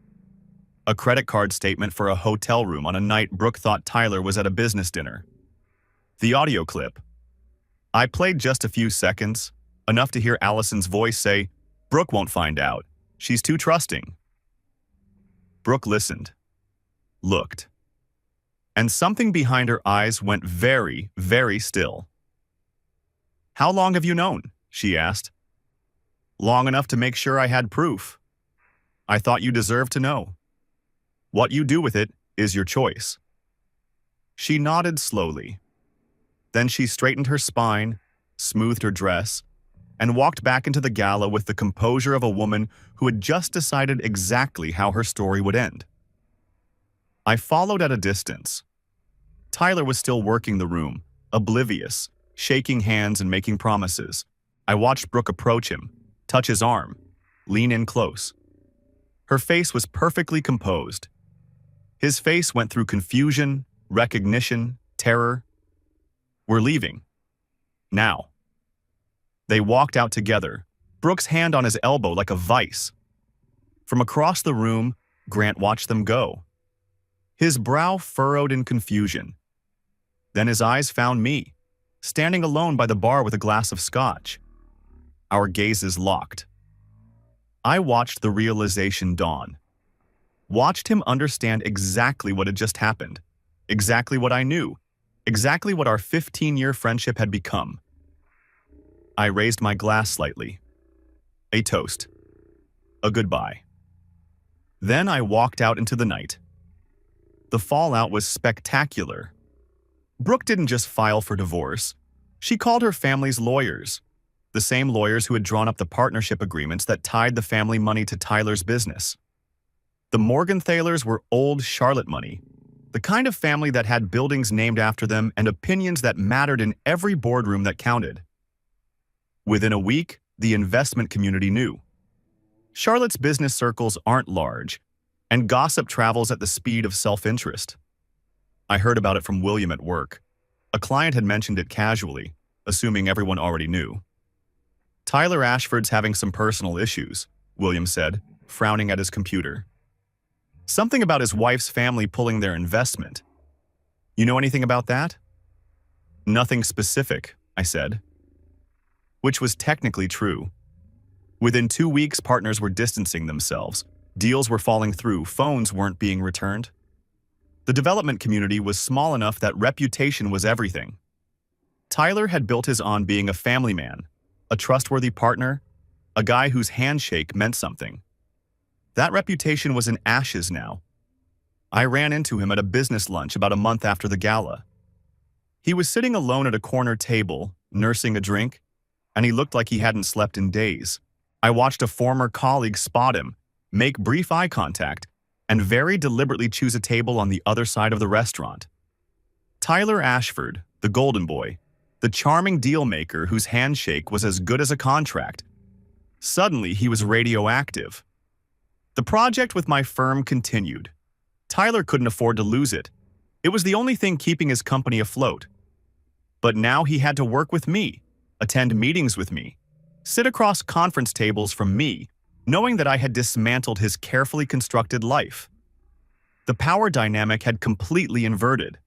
A credit card statement for a hotel room on a night Brooke thought Tyler was at a business dinner. The audio clip. I played just a few seconds, enough to hear Allison's voice say, "Brooke won't find out. She's too trusting." Brooke listened, looked, and something behind her eyes went very, very still. "How long have you known?" she asked. "Long enough to make sure I had proof. I thought you deserved to know. What you do with it is your choice." She nodded slowly. Then she straightened her spine, smoothed her dress, and walked back into the gala with the composure of a woman who had just decided exactly how her story would end. I followed at a distance. Tyler was still working the room, oblivious, shaking hands and making promises. I watched Brooke approach him, touch his arm, lean in close. Her face was perfectly composed. His face went through confusion, recognition, terror. "We're leaving. Now." They walked out together, Brooke's hand on his elbow like a vice. From across the room, Grant watched them go. His brow furrowed in confusion. Then his eyes found me, standing alone by the bar with a glass of scotch. Our gazes locked. I watched the realization dawn. Watched him understand exactly what had just happened, exactly what I knew, exactly what our 15-year friendship had become. I raised my glass slightly. A toast. A goodbye. Then I walked out into the night. The fallout was spectacular. Brooke didn't just file for divorce. She called her family's lawyers, the same lawyers who had drawn up the partnership agreements that tied the family money to Tyler's business. The Morgenthalers were old Charlotte money, the kind of family that had buildings named after them and opinions that mattered in every boardroom that counted. Within a week, the investment community knew. Charlotte's business circles aren't large, and gossip travels at the speed of self-interest. I heard about it from William at work. A client had mentioned it casually, assuming everyone already knew. "Tyler Ashford's having some personal issues," William said, frowning at his computer. "Something about his wife's family pulling their investment. You know anything about that?" "Nothing specific," I said. Which was technically true. Within 2 weeks, partners were distancing themselves. Deals were falling through, phones weren't being returned. The development community was small enough that reputation was everything. Tyler had built his on being a family man, a trustworthy partner, a guy whose handshake meant something. That reputation was in ashes now. I ran into him at a business lunch about a month after the gala. He was sitting alone at a corner table, nursing a drink, and he looked like he hadn't slept in days. I watched a former colleague spot him, make brief eye contact, and very deliberately choose a table on the other side of the restaurant. Tyler Ashford, the golden boy, the charming deal-maker whose handshake was as good as a contract. Suddenly, he was radioactive. The project with my firm continued. Tyler couldn't afford to lose it. It was the only thing keeping his company afloat. But now he had to work with me, attend meetings with me, sit across conference tables from me, knowing that I had dismantled his carefully constructed life. The power dynamic had completely inverted.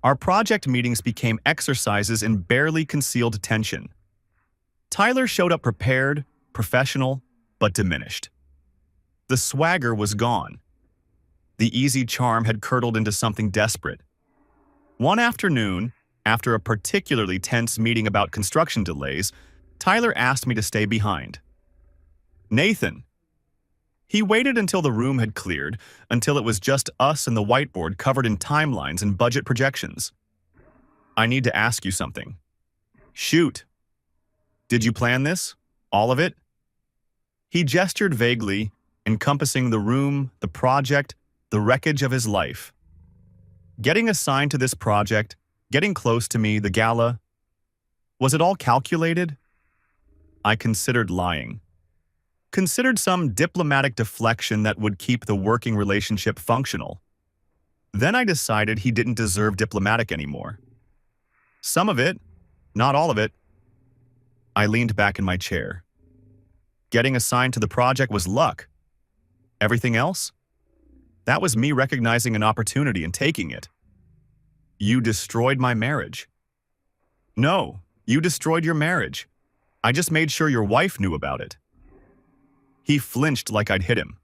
Our project meetings became exercises in barely concealed tension. Tyler showed up prepared, professional, but diminished. The swagger was gone. The easy charm had curdled into something desperate. One afternoon, after a particularly tense meeting about construction delays, Tyler asked me to stay behind. Nathan. He waited until the room had cleared, until it was just us and the whiteboard covered in timelines and budget projections. I need to ask you something. Shoot. Did you plan this? All of it? He gestured vaguely, encompassing the room, the project, the wreckage of his life. Getting assigned to this project, getting close to me, the gala, was it all calculated? I considered lying. Considered some diplomatic deflection that would keep the working relationship functional. Then I decided he didn't deserve diplomatic anymore. Some of it, not all of it. I leaned back in my chair. Getting assigned to the project was luck. Everything else? That was me recognizing an opportunity and taking it. You destroyed my marriage. No, you destroyed your marriage. I just made sure your wife knew about it. He flinched like I'd hit him.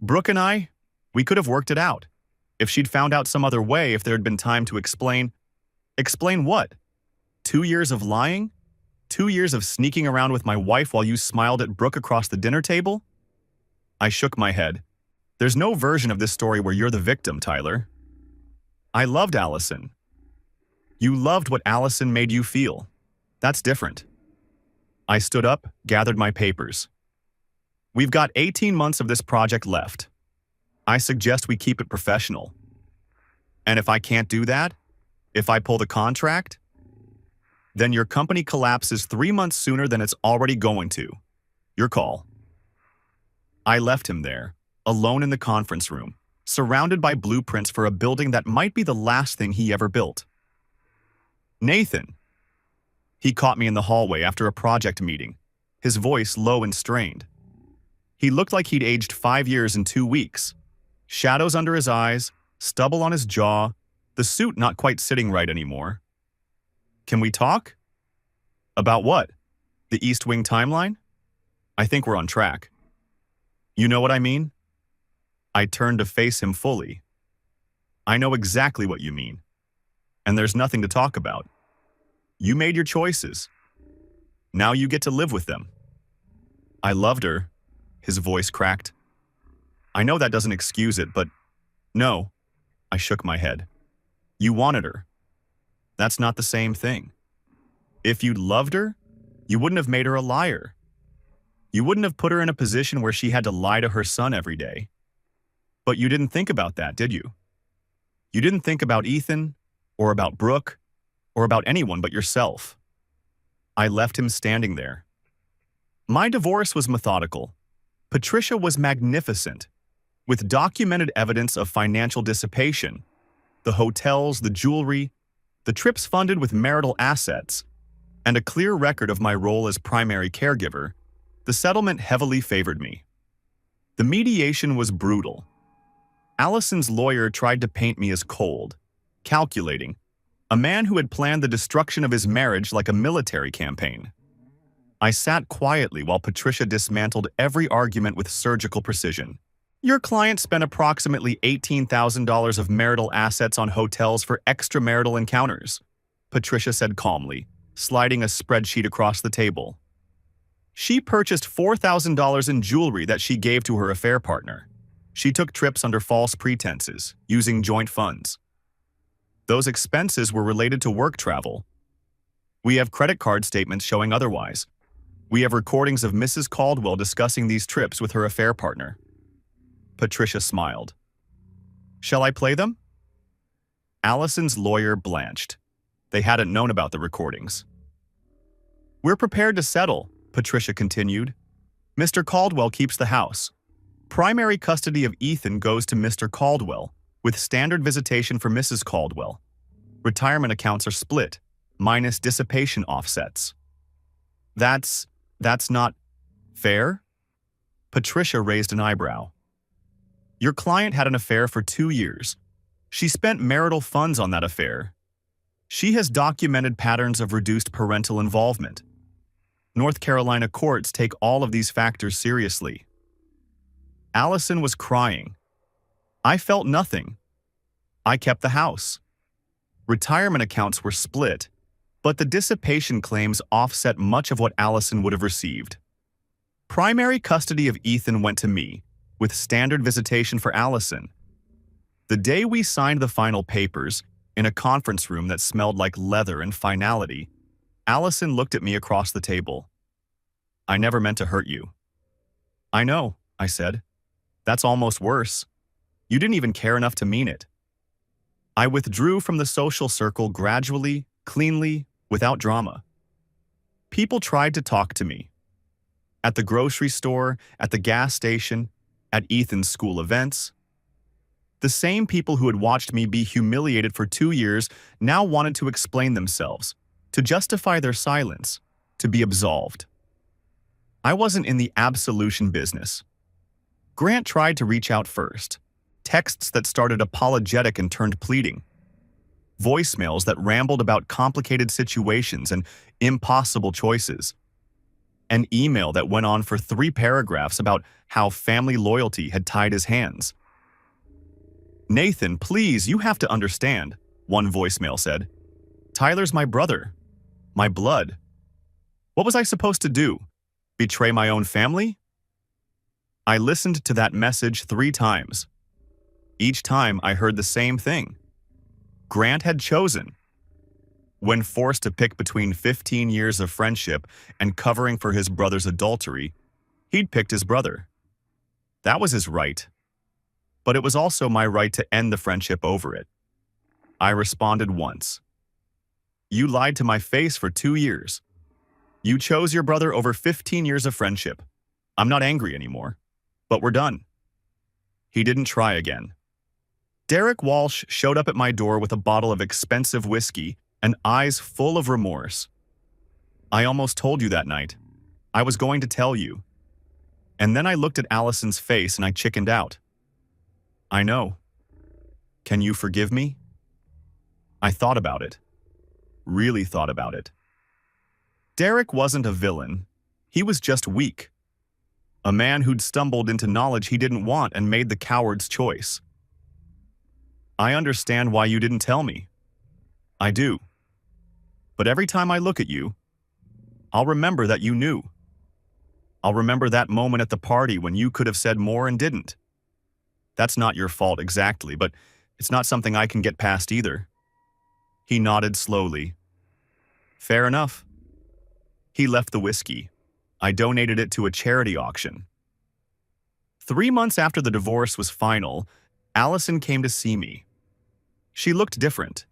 Brooke and I, we could have worked it out. If she'd found out some other way, if there had been time to explain. Explain what? 2 years of lying? 2 years of sneaking around with my wife while you smiled at Brooke across the dinner table? I shook my head. There's no version of this story where you're the victim, Tyler. I loved Allison. You loved what Allison made you feel. That's different. I stood up, gathered my papers. We've got 18 months of this project left. I suggest we keep it professional. And if I can't do that, if I pull the contract, then your company collapses 3 months sooner than it's already going to. Your call. I left him there, alone in the conference room, surrounded by blueprints for a building that might be the last thing he ever built. Nathan. He caught me in the hallway after a project meeting, his voice low and strained. He looked like he'd aged 5 years in 2 weeks. Shadows under his eyes, stubble on his jaw, the suit not quite sitting right anymore. Can we talk? About what? The East Wing timeline? I think we're on track. You know what I mean? I turned to face him fully. I know exactly what you mean. And there's nothing to talk about. You made your choices. Now you get to live with them. I loved her. His voice cracked. I know that doesn't excuse it, but no. I shook my head. You wanted her. That's not the same thing. If you'd loved her, you wouldn't have made her a liar. You wouldn't have put her in a position where she had to lie to her son every day. But you didn't think about that, did you? You didn't think about Ethan, or about Brooke, or about anyone but yourself. I left him standing there. My divorce was methodical. Patricia was magnificent, with documented evidence of financial dissipation. The hotels, the jewelry, the trips funded with marital assets, and a clear record of my role as primary caregiver, the settlement heavily favored me. The mediation was brutal. Allison's lawyer tried to paint me as cold, calculating, a man who had planned the destruction of his marriage like a military campaign. I sat quietly while Patricia dismantled every argument with surgical precision. Your client spent approximately $18,000 of marital assets on hotels for extramarital encounters. Patricia said calmly, sliding a spreadsheet across the table. She purchased $4,000 in jewelry that she gave to her affair partner. She took trips under false pretenses, using joint funds. Those expenses were related to work travel. We have credit card statements showing otherwise. We have recordings of Mrs. Caldwell discussing these trips with her affair partner. Patricia smiled. Shall I play them? Allison's lawyer blanched. They hadn't known about the recordings. We're prepared to settle, Patricia continued. Mr. Caldwell keeps the house. Primary custody of Ethan goes to Mr. Caldwell, with standard visitation for Mrs. Caldwell. Retirement accounts are split, minus dissipation offsets. That's not fair? Patricia raised an eyebrow. Your client had an affair for 2 years. She spent marital funds on that affair. She has documented patterns of reduced parental involvement. North Carolina courts take all of these factors seriously. Allison was crying. I felt nothing. I kept the house. Retirement accounts were split, but the dissipation claims offset much of what Allison would have received. Primary custody of Ethan went to me, with standard visitation for Allison. The day we signed the final papers, in a conference room that smelled like leather and finality, Allison looked at me across the table. I never meant to hurt you. I know, I said. That's almost worse. You didn't even care enough to mean it. I withdrew from the social circle gradually, cleanly, without drama. People tried to talk to me. At the grocery store, at the gas station, at Ethan's school events. The same people who had watched me be humiliated for 2 years now wanted to explain themselves, to justify their silence, to be absolved. I wasn't in the absolution business. Grant tried to reach out first. Texts that started apologetic and turned pleading. Voicemails that rambled about complicated situations and impossible choices. An email that went on for 3 paragraphs about how family loyalty had tied his hands. Nathan, please, you have to understand, one voicemail said. Tyler's my brother. My blood. What was I supposed to do? Betray my own family? I listened to that message 3 times. Each time I heard the same thing. Grant had chosen. When forced to pick between 15 years of friendship and covering for his brother's adultery, he'd picked his brother. That was his right. But it was also my right to end the friendship over it. I responded once. You lied to my face for 2 years. You chose your brother over 15 years of friendship. I'm not angry anymore. But we're done. He didn't try again. Derek Walsh showed up at my door with a bottle of expensive whiskey and eyes full of remorse. I almost told you that night. I was going to tell you. And then I looked at Allison's face and I chickened out. I know. Can you forgive me? I thought about it. Really thought about it. Derek wasn't a villain. He was just weak. A man who'd stumbled into knowledge he didn't want and made the coward's choice. I understand why you didn't tell me. I do. But every time I look at you, I'll remember that you knew. I'll remember that moment at the party when you could have said more and didn't. That's not your fault exactly, but it's not something I can get past either. He nodded slowly. Fair enough. He left the whiskey. I donated it to a charity auction. 3 months after the divorce was final, Allison came to see me. She looked different.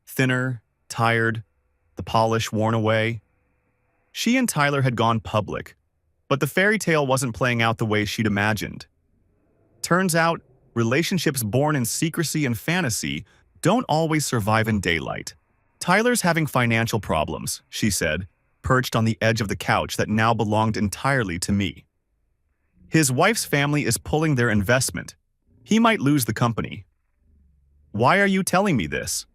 Thinner, tired, the polish worn away. She and Tyler had gone public, but the fairy tale wasn't playing out the way she'd imagined. Turns out, relationships born in secrecy and fantasy don't always survive in daylight. Tyler's having financial problems, she said, perched on the edge of the couch that now belonged entirely to me. His wife's family is pulling their investment. He might lose the company. Why are you telling me this?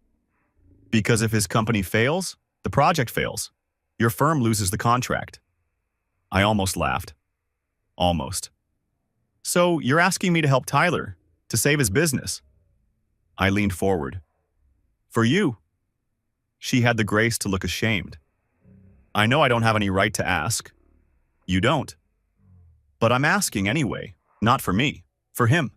Because if his company fails, the project fails. Your firm loses the contract. I almost laughed. Almost. So you're asking me to help Tyler, to save his business? I leaned forward. For you. She had the grace to look ashamed. I know I don't have any right to ask. You don't. But I'm asking anyway, not for me, for him.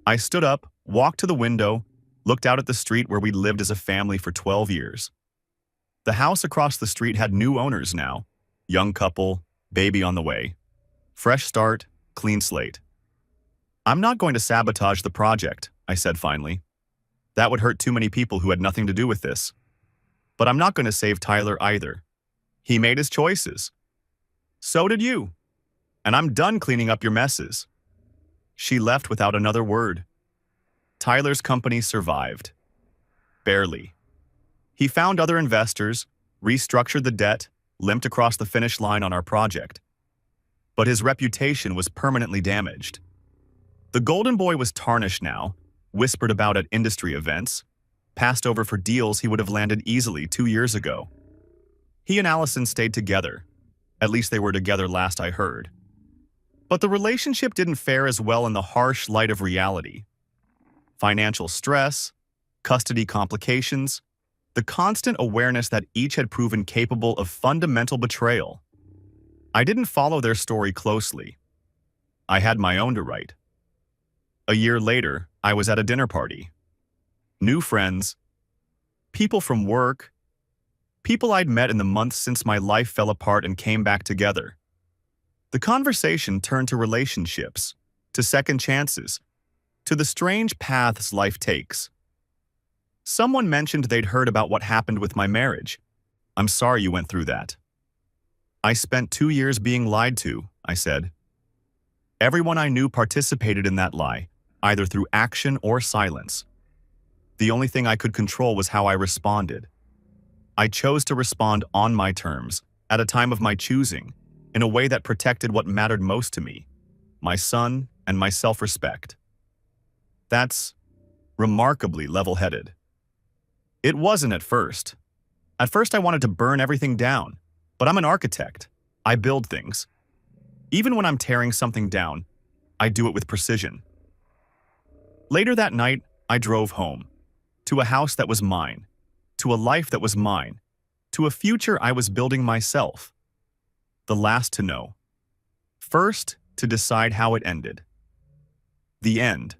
I stood up, walked to the window, looked out at the street where we'd lived as a family for 12 years. The house across the street had new owners now. Young couple, baby on the way. Fresh start, clean slate. I'm not going to sabotage the project, I said finally. That would hurt too many people who had nothing to do with this. But I'm not going to save Tyler either. He made his choices. So did you. And I'm done cleaning up your messes. She left without another word. Tyler's company survived. Barely. He found other investors, restructured the debt, limped across the finish line on our project. But his reputation was permanently damaged. The Golden Boy was tarnished now, whispered about at industry events, passed over for deals he would have landed easily 2 years ago. He and Allison stayed together. At least they were together last I heard. But the relationship didn't fare as well in the harsh light of reality. Financial stress, custody complications, the constant awareness that each had proven capable of fundamental betrayal. I didn't follow their story closely. I had my own to write. A year later, I was at a dinner party. New friends, people from work, people I'd met in the months since my life fell apart and came back together. The conversation turned to relationships, to second chances, to the strange paths life takes. Someone mentioned they'd heard about what happened with my marriage. I'm sorry you went through that. I spent 2 years being lied to, I said. Everyone I knew participated in that lie, either through action or silence. The only thing I could control was how I responded. I chose to respond on my terms, at a time of my choosing, in a way that protected what mattered most to me, my son and my self-respect. That's remarkably level-headed. It wasn't at first. At first I wanted to burn everything down, but I'm an architect. I build things. Even when I'm tearing something down, I do it with precision. Later that night, I drove home, to a house that was mine, to a life that was mine, to a future I was building myself. The last to know. First, to decide how it ended. The end.